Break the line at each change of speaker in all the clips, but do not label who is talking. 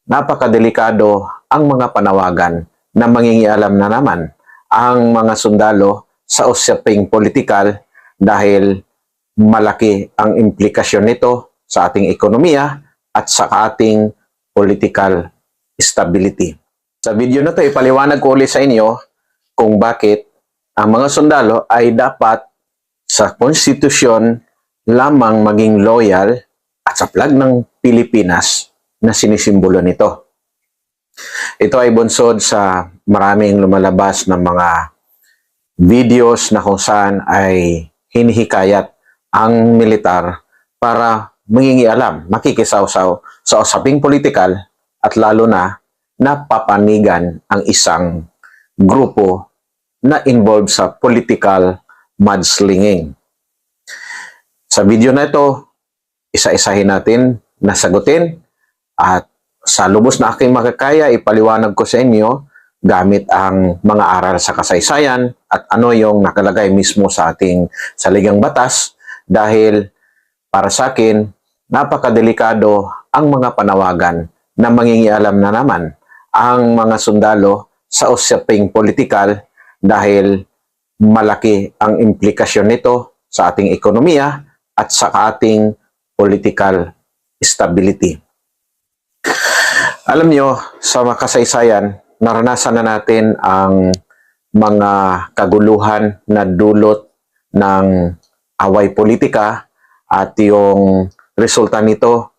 napakadelikado ang mga panawagan na mangingialam na naman ang mga sundalo sa usaping politikal dahil malaki ang implikasyon nito sa ating ekonomiya at sa ating political stability. Sa video na ito, ipaliwanag ko ulit sa inyo kung bakit ang mga sundalo ay dapat sa konstitusyon lamang maging loyal at sa flag ng Pilipinas na sinisimbolo nito. Ito ay bunsod sa maraming lumalabas ng mga videos na kung saan ay hinihikayat ang militar para mangingialam, makikisawsaw sa usaping politikal at lalo na napapanigan ang isang grupo na involved sa political mudslinging. Sa video na ito, isa-isahin natin na sagutin at sa lubos na aking makakaya, ipaliwanag ko sa inyo gamit ang mga aral sa kasaysayan at ano yung nakalagay mismo sa ating saligang batas dahil para sa akin, napakadelikado ang mga panawagan na mangingialam na naman ang mga sundalo sa usaping politikal dahil malaki ang implikasyon nito sa ating ekonomiya at sa ating political stability. Alam nyo, sa makasaysayan, naranasan na natin ang mga kaguluhan na dulot ng away politika at yung resulta nito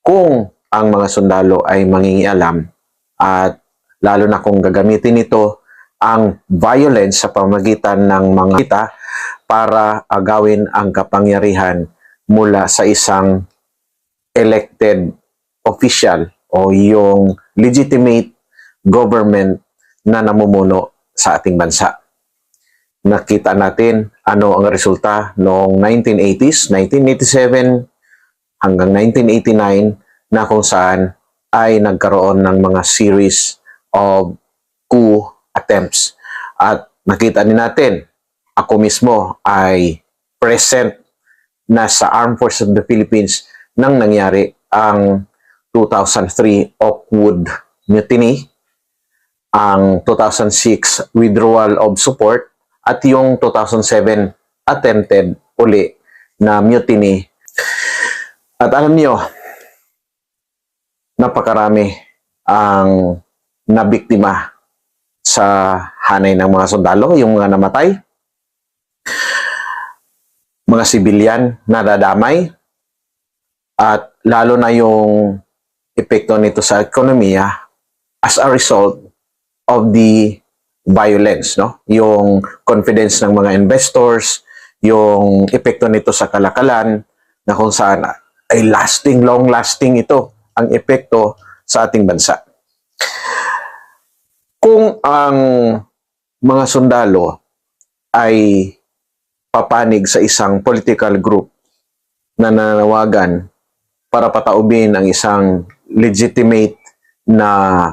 kung ang mga sundalo ay mangingialam at lalo na kung gagamitin nito ang violence sa pamagitan ng mga kita para agawin ang kapangyarihan mula sa isang elected official o yung legitimate government na namumuno sa ating bansa. Nakita natin ano ang resulta noong 1980s, 1987 hanggang 1989 na kung saan ay nagkaroon ng mga series of coup attempts. At nakita din natin, ako mismo ay present na sa Armed Forces of the Philippines nang nangyari ang 2003 Oakwood Mutiny, ang 2006 withdrawal of support, at yung 2007 attempted uli na mutiny. At alam niyo, napakarami ang nabiktima sa hanay ng mga sundalo, yung mga namatay, mga sibilyan na nadadamay, at lalo na yung epekto nito sa ekonomiya as a result of the violence, no? Yung confidence ng mga investors, yung epekto nito sa kalakalan, na kung saan ay lasting, long-lasting ito ang epekto sa ating bansa. Kung ang mga sundalo ay papanig sa isang political group na nananawagan para pataubin ang isang legitimate na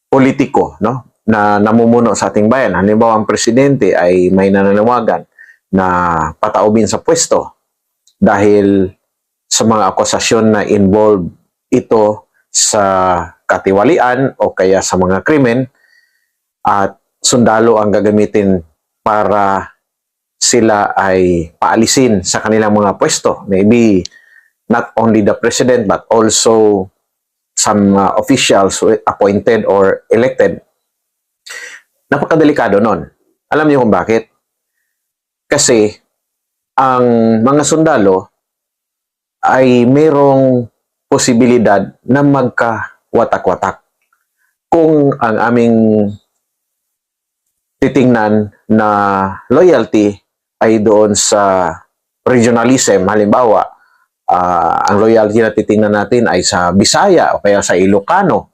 politiko, no, na namumuno sa ating bayan. Halimbawa, ang presidente ay may nananawagan na pataubin sa pwesto dahil sa mga akusasyon na involved ito sa katiwalian o kaya sa mga krimen, at sundalo ang gagamitin para sila ay paalisin sa kanilang mga pwesto. Maybe not only the president but also some officials appointed or elected. Napakadelikado nun. Alam niyo kung bakit? Kasi ang mga sundalo ay mayroong posibilidad na magkawatak-watak. Kung ang aming titingnan na loyalty ay doon sa regionalism, halimbawa, ang loyalty na titingnan natin ay sa Bisaya o kaya sa Ilocano,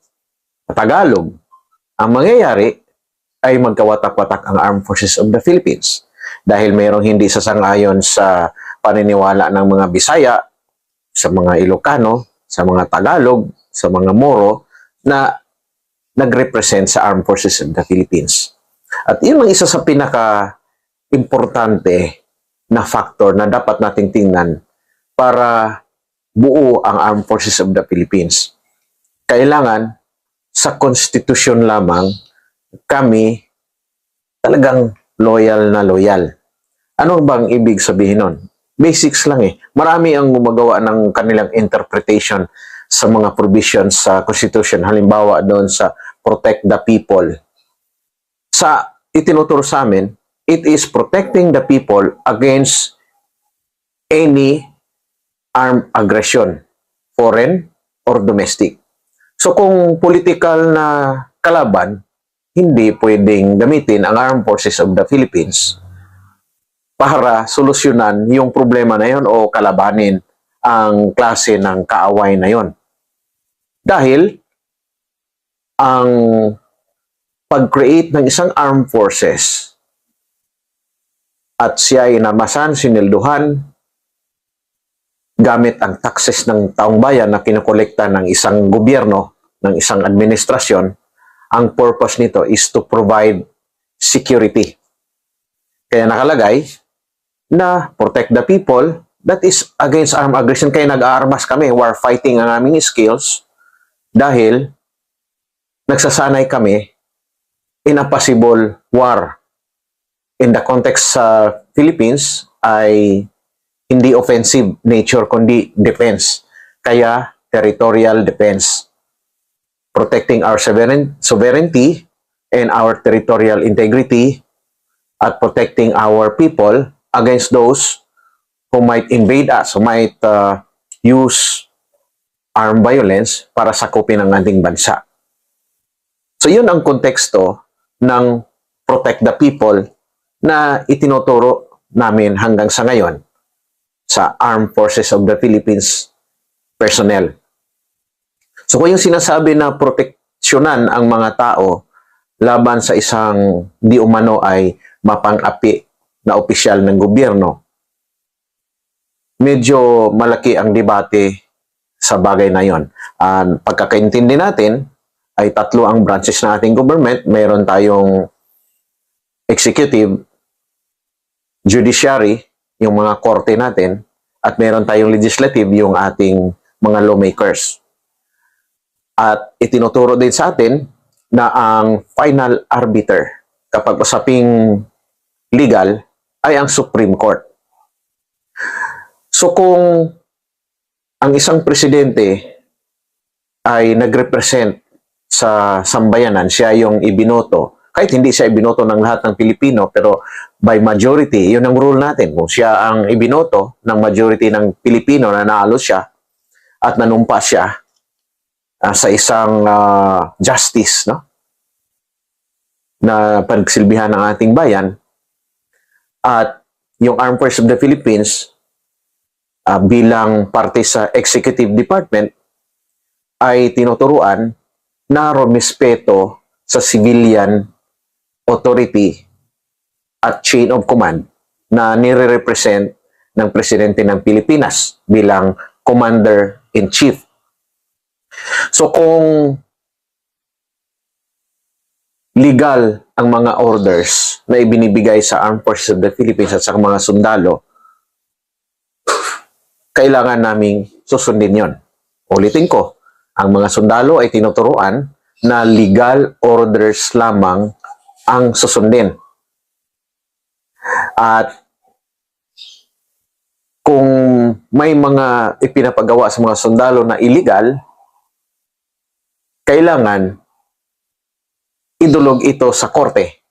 Tagalog, ang mangyayari ay magkawatak-watak ang Armed Forces of the Philippines. Dahil mayroong hindi sasang-ayon sa paniniwala ng mga Bisaya, sa mga Ilocano, sa mga Tagalog, sa mga Moro, na nag-represent sa Armed Forces of the Philippines. At yun ang isa sa pinaka-importante na factor na dapat nating tingnan para buo ang Armed Forces of the Philippines. kailangan sa konstitusyon lamang kami talagang loyal na loyal. Ano bang ibig sabihin nun? Basics lang eh. Marami ang gumagawa ng kanilang interpretation sa mga provisions sa Constitution. Halimbawa doon sa protect the people. Sa itinuturo sa amin, it is protecting the people against any armed aggression, foreign or domestic. So kung political na kalaban, hindi pwedeng gamitin ang Armed Forces of the Philippines para solusyonan yung problema na yon o kalabanin ang klase ng kaaway na yon. Dahil ang pag-create ng isang armed forces at siya ay namasan, sinilduhan, gamit ang taxes ng taong bayan na kinokolekta ng isang gobyerno, ng isang administrasyon, ang purpose nito is to provide security. Kaya nakalagay na protect the people, that is against armed aggression. Kaya nag-aarmas kami, war fighting ang aming skills dahil nagsasanay kami in a possible war. In the context sa Philippines ay hindi offensive nature kundi defense. Kaya territorial defense. Protecting our sovereignty and our territorial integrity at protecting our people against those who might invade us, who might use armed violence para sakupin ang ating bansa. So yun ang konteksto ng protect the people na itinuturo namin hanggang sa ngayon sa Armed Forces of the Philippines personnel. So kung yung sinasabi na proteksyonan ang mga tao laban sa isang di umano ay mapang-api na opisyal ng gobyerno, medyo malaki ang debate sa bagay na yon. Pagkakaintindi natin ay tatlo ang branches ng ating government. Mayroon tayong executive, judiciary, yung mga korte natin, at mayroon tayong legislative, yung ating mga lawmakers. At itinuturo din sa atin na ang final arbiter kapag usaping legal ay ang Supreme Court. So kung ang isang presidente ay nagrepresent sa sambayanan, siya yung ibinoto, kahit hindi siya ibinoto ng lahat ng Pilipino, pero by majority, yun ang rule natin. Kung siya ang ibinoto ng majority ng Pilipino, na nanalo siya at nanumpa siya sa isang justice, no, na pagsilbihan ng ating bayan, at yung Armed Forces of the Philippines bilang parte sa Executive Department ay tinuturuan na rumispeto sa civilian authority at chain of command na nire-represent ng Presidente ng Pilipinas bilang Commander-in-Chief. So kung legal ang mga orders na ibinibigay sa Armed Forces of the Philippines at sa mga sundalo, kailangan naming susundin yon. Ulitin ko, ang mga sundalo ay tinuturuan na legal orders lamang ang susundin. At kung may mga ipinapagawa sa mga sundalo na illegal, kailangan idulog ito sa korte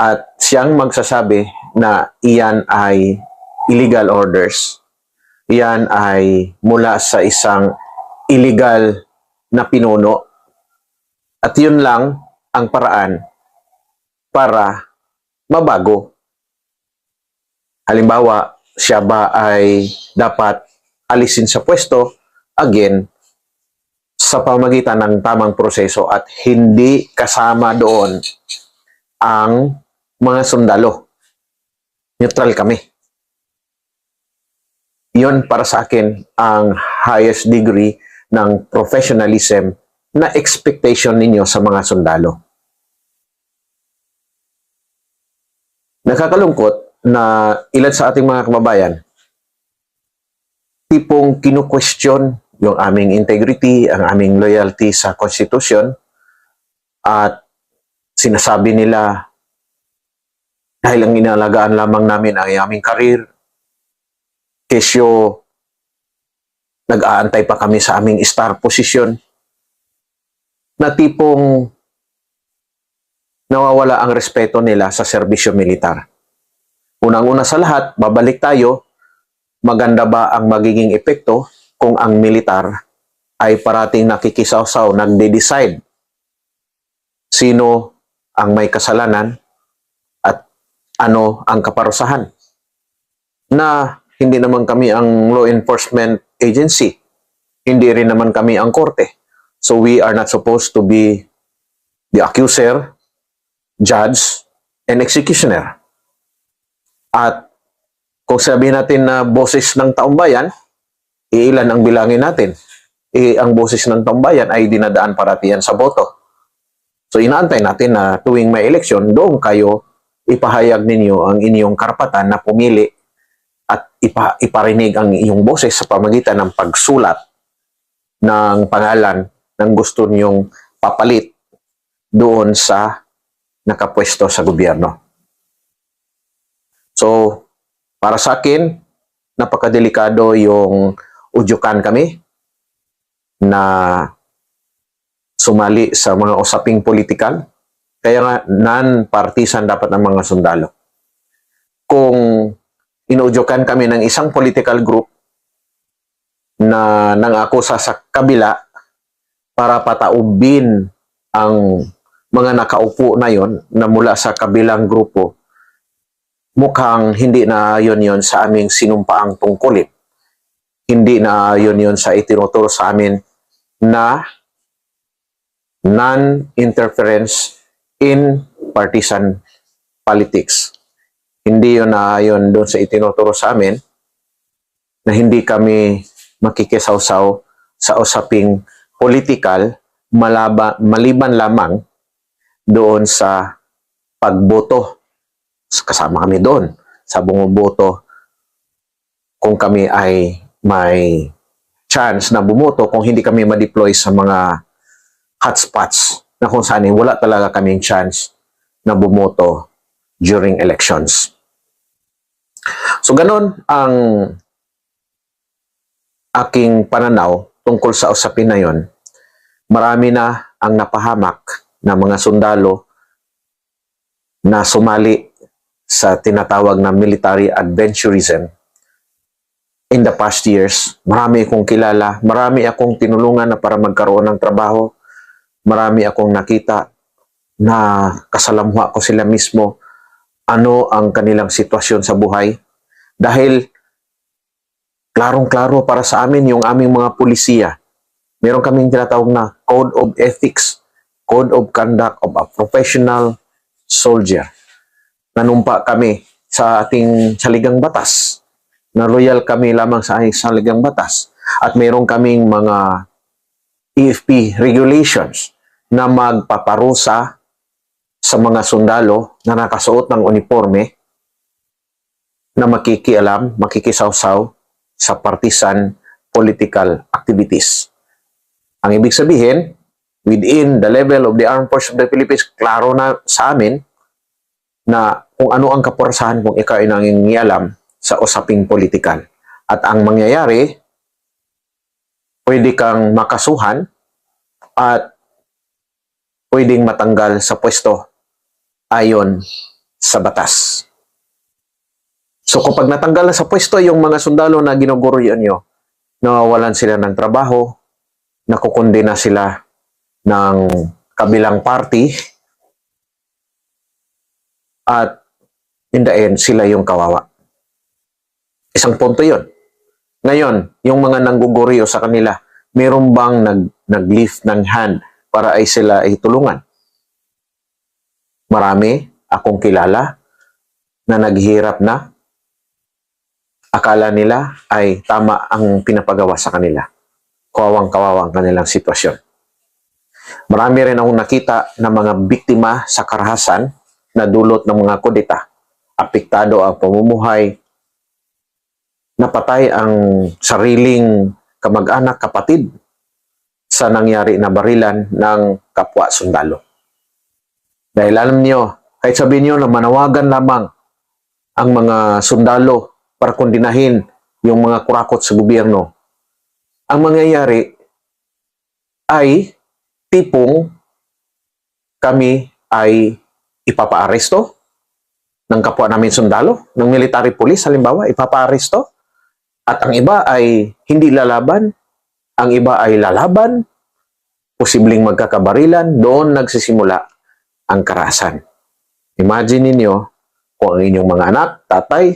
at siyang magsasabi na iyan ay illegal orders, iyan ay mula sa isang illegal na pinuno, at yun lang ang paraan para mabago. Halimbawa, siya ba ay dapat alisin sa pwesto, again, sa pamagitan ng tamang proseso at hindi kasama doon ang mga sundalo. Neutral kami. Yun para sa akin ang highest degree ng professionalism na expectation ninyo sa mga sundalo. Nakakalungkot na ilan sa ating mga kababayan tipong kinu-question yung aming integrity, ang aming loyalty sa konstitusyon, at sinasabi nila dahil ang inalagaan lamang namin ang aming karir, kesyo nag-aantay pa kami sa aming star position, na tipong nawawala ang respeto nila sa serbisyo militar. Unang-una sa lahat, babalik tayo, maganda ba ang magiging epekto kung ang militar ay parating nakikisawsaw, nagde-decide sino ang may kasalanan at ano ang kaparusahan? Na hindi naman kami ang law enforcement agency, hindi rin naman kami ang korte. So we are not supposed to be the accuser, judge, and executioner. At kung sabihin natin na boses ng taumbayan, ilan ang bilangin natin? Ang boses ng taumbayan ay dinadaan paratihan sa boto. So inaantay natin na tuwing may eleksyon, doon kayo ipahayag ninyo ang inyong karapatan na pumili at iparinig ang inyong boses sa pamagitan ng pagsulat ng pangalan ng gusto niyong papalit doon sa nakapwesto sa gobyerno. So, para sa akin, napakadelikado yung udyukan kami na sumali sa mga usaping politikal. Kaya nga, non-partisan dapat ang mga sundalo. Kung inuudyukan kami ng isang political group na nangakusa sa kabila para pataubin ang mga nakaupo na yon na mula sa kabilang grupo, mukhang hindi na yon sa aming sinumpaang tungkulin. Hindi na yon sa itinuturo sa amin na non-interference in partisan politics. Hindi yun na yun doon sa itinuturo sa amin na hindi kami makikisawsaw sa usaping political maliban lamang doon sa pagboto. Kasama kami doon sa bumoboto kung kami ay may chance na bumoto, kung hindi kami ma-deploy sa mga hotspots na kung saan wala talaga kaming chance na bumoto during elections. So ganun ang aking pananaw tungkol sa usapin na yon. Marami na ang napahamak na mga sundalo na sumali sa tinatawag na military adventurism in the past years. Marami akong kilala, marami akong tinulungan na para magkaroon ng trabaho, marami akong nakita na kasalamhwa ko sila mismo ano ang kanilang sitwasyon sa buhay. Dahil klarong-klaro para sa amin yung aming mga pulisiya. Meron kaming tinatawag na Code of Ethics, Code of Conduct of a Professional Soldier. Nanumpa kami sa ating saligang batas, na loyal kami lamang sa ating saligang batas. At meron kaming mga EFP regulations na magpaparusa sa mga sundalo na nakasuot ng uniforme na makikialam, makikisawsaw sa partisan political activities. Ang ibig sabihin, within the level of the Armed Forces of the Philippines, klaro na sa amin na kung ano ang kaparusahan kung ikaw ay nangingialam sa usaping politikal. At ang mangyayari, pwede kang makasuhan at pwedeng matanggal sa pwesto ayon sa batas. So kapag natanggal na sa pwesto yung mga sundalo na ginuguruyan nyo, nawawalan sila ng trabaho, nakukundina sila ng kabilang party, at in the end, sila yung kawawa. Isang punto yun. Ngayon, yung mga nangguguriyo sa kanila, meron bang nag-lift ng hand para ay sila ay tulungan? Marami akong kilala na naghihirap na. Akala nila ay tama ang pinapagawa sa kanila. Kawawang-kawawang kanilang sitwasyon. Marami rin akong nakita na mga biktima sa karahasan na dulot ng mga kudeta. Apektado ang pamumuhay, napatay ang sariling kamag-anak, kapatid sa nangyari na barilan ng kapwa sundalo. Dahil alam niyo, kahit sabihin niyo na manawagan lamang ang mga sundalo para kondinahin yung mga kurakot sa gobyerno, ang mangyayari ay tipong kami ay ipapaaresto ng kapwa namin sundalo, ng military police halimbawa, ipapaaresto. At ang iba ay hindi lalaban, ang iba ay lalaban, posibleng magkakabarilan, doon nagsisimula ang karahasan. Imagine ninyo kung ang inyong mga anak, tatay,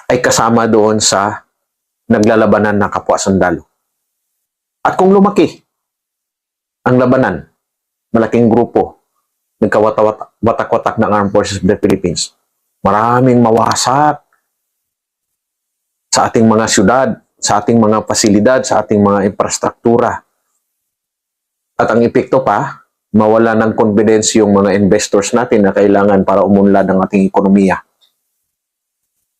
ay kasama doon sa naglalabanan ng kapwa sundalo. At kung lumaki ang labanan, malaking grupo, nagkawatak-watak ng Armed Forces of the Philippines, maraming mawasak sa ating mga syudad, sa ating mga pasilidad, sa ating mga infrastruktura. At ang epekto pa, mawala ng confidence yung mga investors natin na kailangan para umunlad ang ating ekonomiya.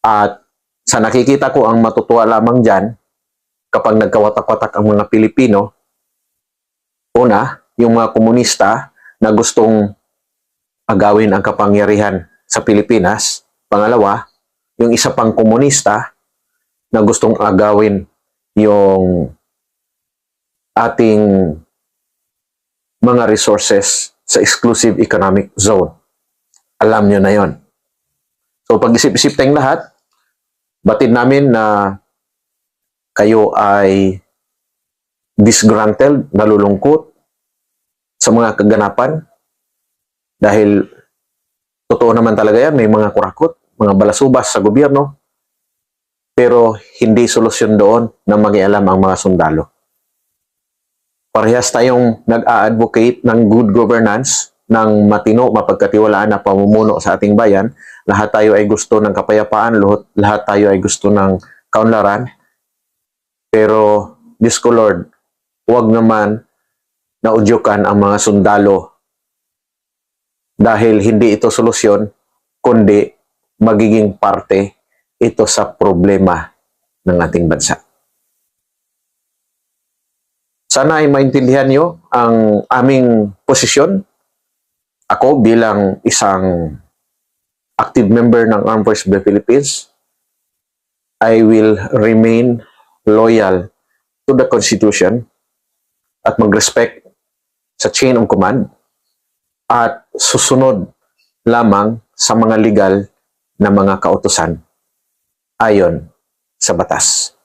At sa nakikita ko, ang matutuwa lamang dyan, kapag nagkawatak-watak ang mga Pilipino, una, yung mga komunista na gustong agawin ang kapangyarihan sa Pilipinas. Pangalawa, yung isa pang komunista na gustong agawin yung ating mga resources sa exclusive economic zone. Alam nyo na yon. So pag-isip-isip tayong lahat, batid namin na kayo ay disgruntled, nalulungkot sa mga kaganapan dahil totoo naman talaga yan, may mga kurakot, mga balasubas sa gobyerno, pero hindi solusyon doon na mag-ialam ang mga sundalo. Parehas tayong nag-a-advocate ng good governance, ng matino, mapagkatiwalaan na pamumuno sa ating bayan. Lahat tayo ay gusto ng kapayapaan, lahat tayo ay gusto ng kaunlaran. Pero, Diyos ko Lord, huwag naman naudyukan ang mga sundalo dahil hindi ito solusyon, kundi magiging parte ito sa problema ng ating bansa. Sana ay maintindihan nyo ang aming posisyon. Ako bilang isang active member ng Armed Forces of the Philippines, I will remain loyal to the Constitution at mag-respect sa chain of command at susunod lamang sa mga legal na mga kautusan ayon sa batas.